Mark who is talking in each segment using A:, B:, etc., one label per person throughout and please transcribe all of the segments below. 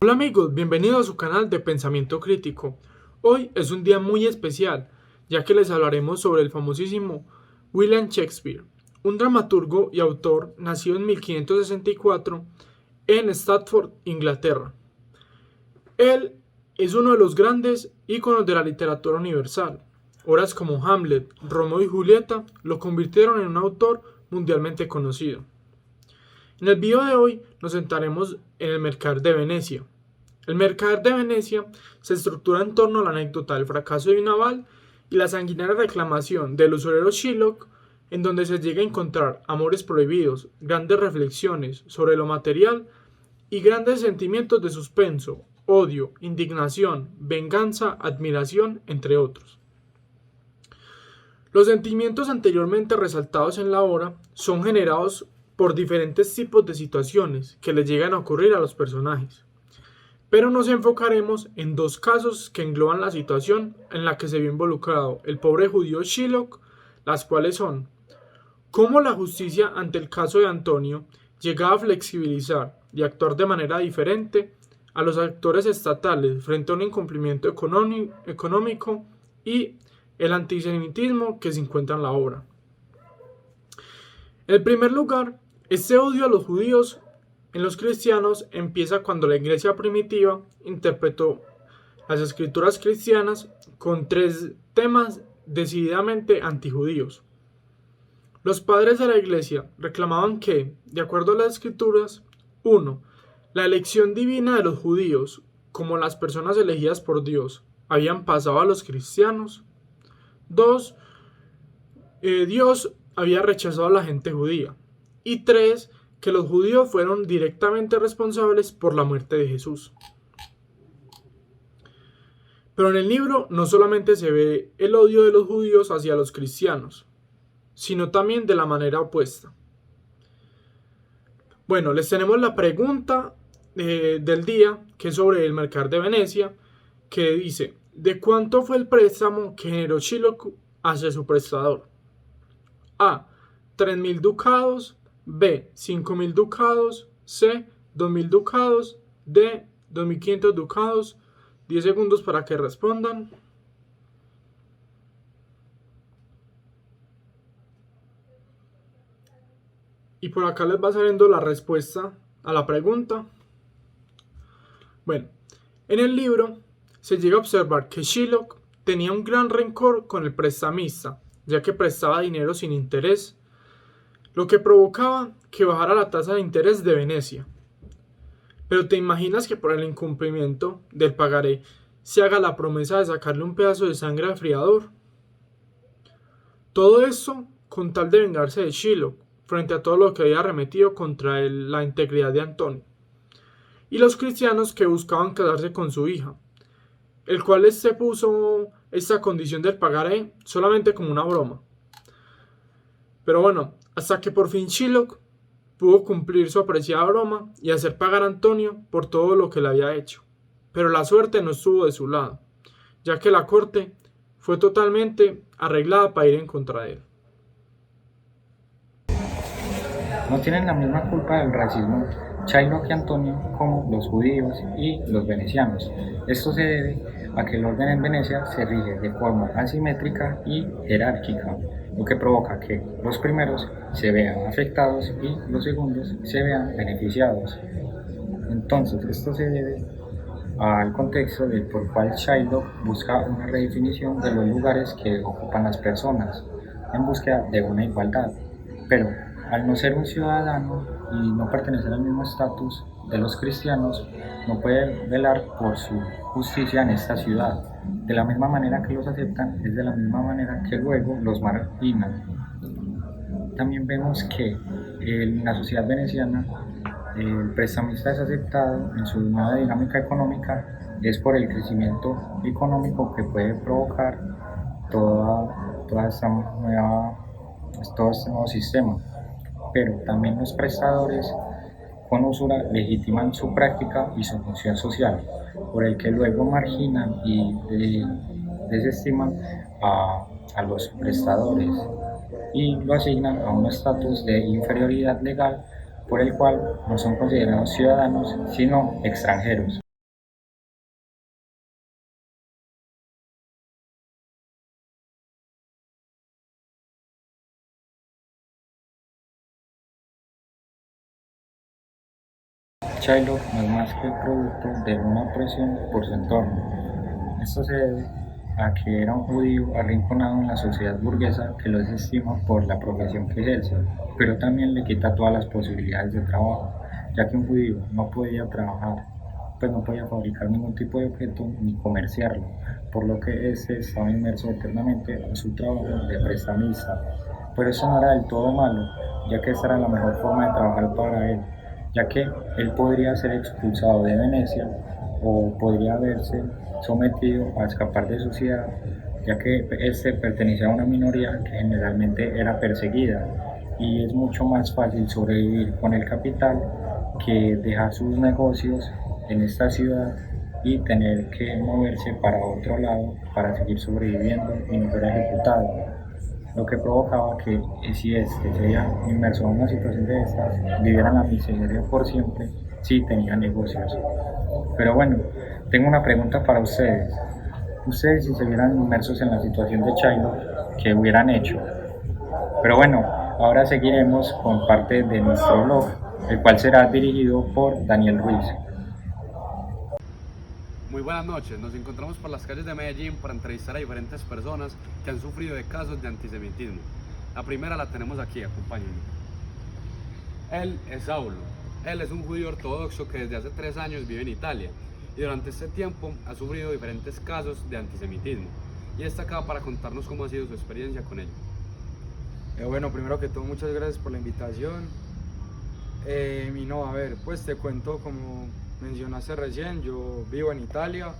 A: Hola amigos, bienvenidos a su canal de Pensamiento Crítico. Hoy es un día muy especial, ya que les hablaremos sobre el famosísimo William Shakespeare, un dramaturgo y autor nacido en 1564 en Stratford, Inglaterra. Él es uno de los grandes íconos de la literatura universal. Obras como Hamlet, Romeo y Julieta lo convirtieron en un autor mundialmente conocido. En el video de hoy nos sentaremos en el Mercader de Venecia. El Mercader de Venecia se estructura en torno a la anécdota del fracaso de un naval y la sanguinaria reclamación del usurero Shylock, en donde se llega a encontrar amores prohibidos, grandes reflexiones sobre lo material y grandes sentimientos de suspenso, odio, indignación, venganza, admiración, entre otros. Los sentimientos anteriormente resaltados en la obra son generados por diferentes tipos de situaciones que les llegan a ocurrir a los personajes. Pero nos enfocaremos en dos casos que engloban la situación en la que se vio involucrado el pobre judío Shylock, las cuales son cómo la justicia ante el caso de Antonio llegaba a flexibilizar y actuar de manera diferente a los actores estatales frente a un incumplimiento económico y el antisemitismo que se encuentra en la obra. En primer lugar, este odio a los judíos en los cristianos empieza cuando la iglesia primitiva interpretó las escrituras cristianas con tres temas decididamente antijudíos. Los padres de la iglesia reclamaban que, de acuerdo a las escrituras, 1. La elección divina de los judíos, como las personas elegidas por Dios, habían pasado a los cristianos. 2. Dios había rechazado a la gente judía. Y 3. Que los judíos fueron directamente responsables por la muerte de Jesús. Pero en el libro no solamente se ve el odio de los judíos hacia los cristianos, sino también de la manera opuesta. Bueno, les tenemos la pregunta del día, que es sobre el Mercader de Venecia, que dice: ¿de cuánto fue el préstamo que generó Shylock hacia su prestador? A. 3.000 ducados. B. 5.000 ducados. C. 2.000 ducados. D. 2.500 ducados. 10 segundos para que respondan. Y por acá les va saliendo la respuesta a la pregunta. Bueno, en el libro se llega a observar que Shylock tenía un gran rencor con el prestamista, ya que prestaba dinero sin interés, lo que provocaba que bajara la tasa de interés de Venecia. Pero ¿te imaginas que por el incumplimiento del pagaré se haga la promesa de sacarle un pedazo de sangre al friador? Todo esto con tal de vengarse de Shylock frente a todo lo que había arremetido contra la integridad de Antonio y los cristianos que buscaban casarse con su hija, el cual se puso esta condición del pagaré solamente como una broma. Pero bueno, hasta que por fin Shylock pudo cumplir su apreciada broma y hacer pagar a Antonio por todo lo que le había hecho. Pero la suerte no estuvo de su lado, ya que la corte fue totalmente arreglada para ir en contra de él.
B: No tienen la misma culpa del racismo Shylock y Antonio como los judíos y los venecianos. Esto se debe a que el orden en Venecia se rige de forma asimétrica y jerárquica, lo que provoca que los primeros se vean afectados y los segundos se vean beneficiados. Entonces, esto se debe al contexto del por cual Shylock busca una redefinición de los lugares que ocupan las personas en búsqueda de una igualdad, pero al no ser un ciudadano y no pertenecer al mismo estatus de los cristianos, no puede velar por su justicia en esta ciudad. De la misma manera que los aceptan, es de la misma manera que luego los marginan. También vemos que en la sociedad veneciana el prestamista es aceptado en su nueva dinámica económica, es por el crecimiento económico que puede provocar todo este nuevo sistema. Pero también los prestadores con usura legitiman su práctica y su función social, por el que luego marginan y desestiman a los prestadores y lo asignan a un estatus de inferioridad legal por el cual no son considerados ciudadanos sino extranjeros. Shylock no es más que el producto de una presión por su entorno. Esto se debe a que era un judío arrinconado en la sociedad burguesa que lo desestima por la profesión que ejerce, pero también le quita todas las posibilidades de trabajo, ya que un judío no podía trabajar, pues no podía fabricar ningún tipo de objeto ni comerciarlo, por lo que éste estaba inmerso eternamente en su trabajo de prestamista. Pero eso no era del todo malo, ya que esta era la mejor forma de trabajar para él, ya que él podría ser expulsado de Venecia o podría verse sometido a escapar de su ciudad, ya que este pertenecía a una minoría que generalmente era perseguida, y es mucho más fácil sobrevivir con el capital que dejar sus negocios en esta ciudad y tener que moverse para otro lado para seguir sobreviviendo y no ser ejecutado, lo que provocaba que si este se veía inmerso en una situación de estas, viviera en la miseria por siempre si tenía negocios. Pero bueno, tengo una pregunta para ustedes. Ustedes si se vieran inmersos en la situación de Shylock, ¿qué hubieran hecho? Pero bueno, ahora seguiremos con parte de nuestro blog, el cual será dirigido por Daniel Ruiz.
C: Muy buenas noches, nos encontramos por las calles de Medellín para entrevistar a diferentes personas que han sufrido de casos de antisemitismo. La primera la tenemos aquí, acompáñenme. Él es Saulo. Él es un judío ortodoxo que desde hace 3 años vive en Italia y durante este tiempo ha sufrido diferentes casos de antisemitismo y está acá para contarnos cómo ha sido su experiencia con ello.
D: Bueno, primero que todo, muchas gracias por la invitación. Y no, a ver, pues te cuento, como mencionaste recién, yo vivo en Italia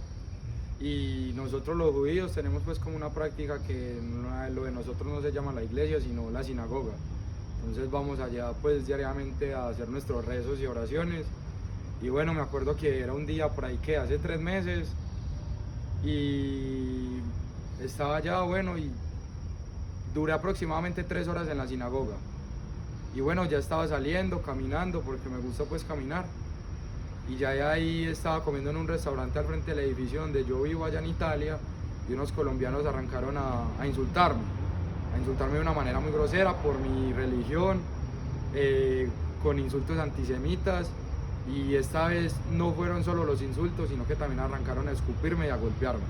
D: y nosotros los judíos tenemos pues como una práctica que lo de nosotros no se llama la iglesia, sino la sinagoga. Entonces vamos allá pues diariamente a hacer nuestros rezos y oraciones. Y bueno, me acuerdo que era un día por ahí que hace 3 meses y estaba allá, bueno, y duré aproximadamente 3 horas en la sinagoga. Y bueno, ya estaba saliendo, caminando, porque me gusta pues caminar. Y ya de ahí estaba comiendo en un restaurante al frente del edificio donde yo vivo allá en Italia, y unos colombianos arrancaron a insultarme de una manera muy grosera por mi religión, con insultos antisemitas, y esta vez no fueron solo los insultos, sino que también arrancaron a escupirme y a golpearme.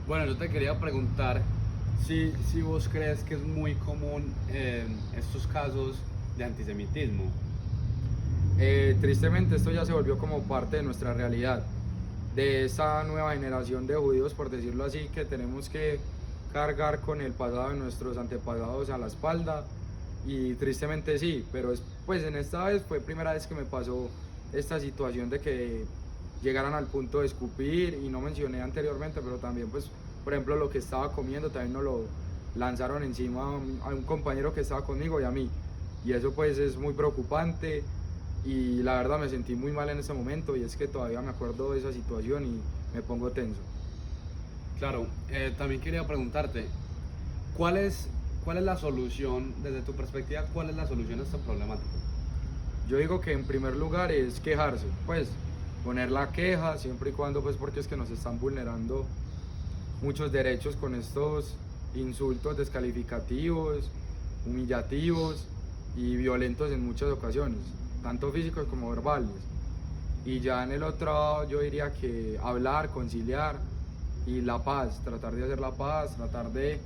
C: Bueno, yo te quería preguntar si vos crees que es muy común estos casos de antisemitismo.
D: Tristemente esto ya se volvió como parte de nuestra realidad, de esta nueva generación de judíos, por decirlo así, que tenemos que cargar con el pasado de nuestros antepasados a la espalda. Y tristemente sí, pero pues en esta vez fue primera vez que me pasó esta situación de que llegaran al punto de escupir, y no mencioné anteriormente, pero también pues por ejemplo lo que estaba comiendo también nos lo lanzaron encima a un compañero que estaba conmigo y a mí, y eso pues es muy preocupante. Y la verdad me sentí muy mal en ese momento, y es que todavía me acuerdo de esa situación y me pongo tenso.
C: Claro, también quería preguntarte, ¿cuál es la solución, desde tu perspectiva, cuál es la solución a esta problemática?
D: Yo digo que en primer lugar es quejarse, pues poner la queja siempre y cuando, pues porque es que nos están vulnerando muchos derechos con estos insultos descalificativos, humillativos y violentos en muchas ocasiones, tanto físicos como verbales. Y ya en el otro yo diría que hablar, conciliar y la paz, tratar de hacer la paz, tratar de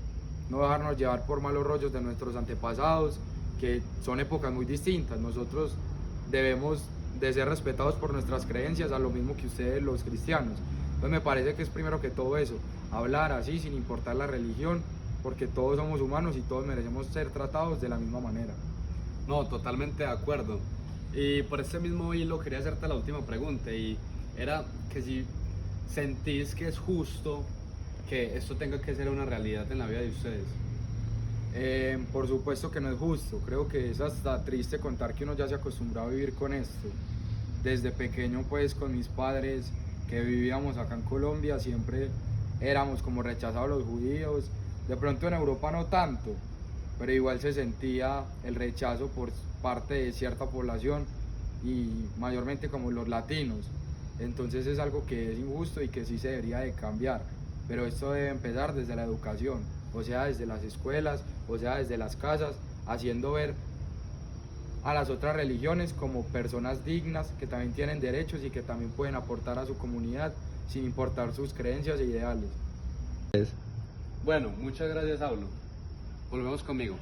D: no dejarnos llevar por malos rollos de nuestros antepasados, que son épocas muy distintas. Nosotros debemos de ser respetados por nuestras creencias, a lo mismo que ustedes los cristianos. Entonces me parece que es primero que todo eso, hablar así sin importar la religión, porque todos somos humanos y todos merecemos ser tratados de la misma manera.
C: No, totalmente de acuerdo. Y por este mismo hilo quería hacerte la última pregunta, y era que si sentís que es justo que esto tenga que ser una realidad en la vida de ustedes.
D: Por supuesto que no es justo, creo que es hasta triste contar que uno ya se acostumbró a vivir con esto. Desde pequeño pues con mis padres que vivíamos acá en Colombia siempre éramos como rechazados los judíos, de pronto en Europa no tanto, pero igual se sentía el rechazo por parte de cierta población y mayormente como los latinos. Entonces es algo que es injusto y que sí se debería de cambiar, pero esto debe empezar desde la educación, o sea desde las escuelas, o sea desde las casas, haciendo ver a las otras religiones como personas dignas que también tienen derechos y que también pueden aportar a su comunidad sin importar sus creencias e ideales.
C: Bueno, muchas gracias, Saulo. Volvemos conmigo.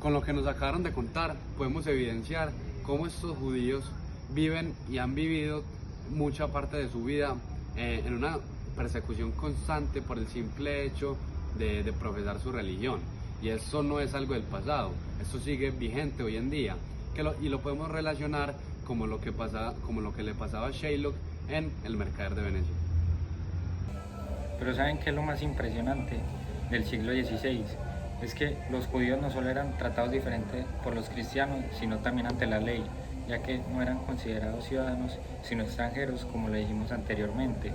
C: Con lo que nos acabaron de contar, podemos evidenciar cómo estos judíos viven y han vivido mucha parte de su vida en una persecución constante por el simple hecho de profesar su religión. Y eso no es algo del pasado, esto sigue vigente hoy en día, y lo podemos relacionar como lo que le pasaba a Shylock en El Mercader de Venecia.
B: Pero ¿saben qué es lo más impresionante del siglo XVI? Es que los judíos no solo eran tratados diferente por los cristianos, sino también ante la ley, ya que no eran considerados ciudadanos, sino extranjeros, como le dijimos anteriormente.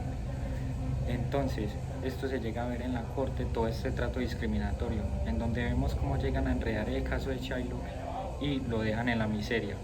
B: Entonces, esto se llega a ver en la corte, todo este trato discriminatorio, en donde vemos cómo llegan a enredar el caso de Shylock y lo dejan en la miseria.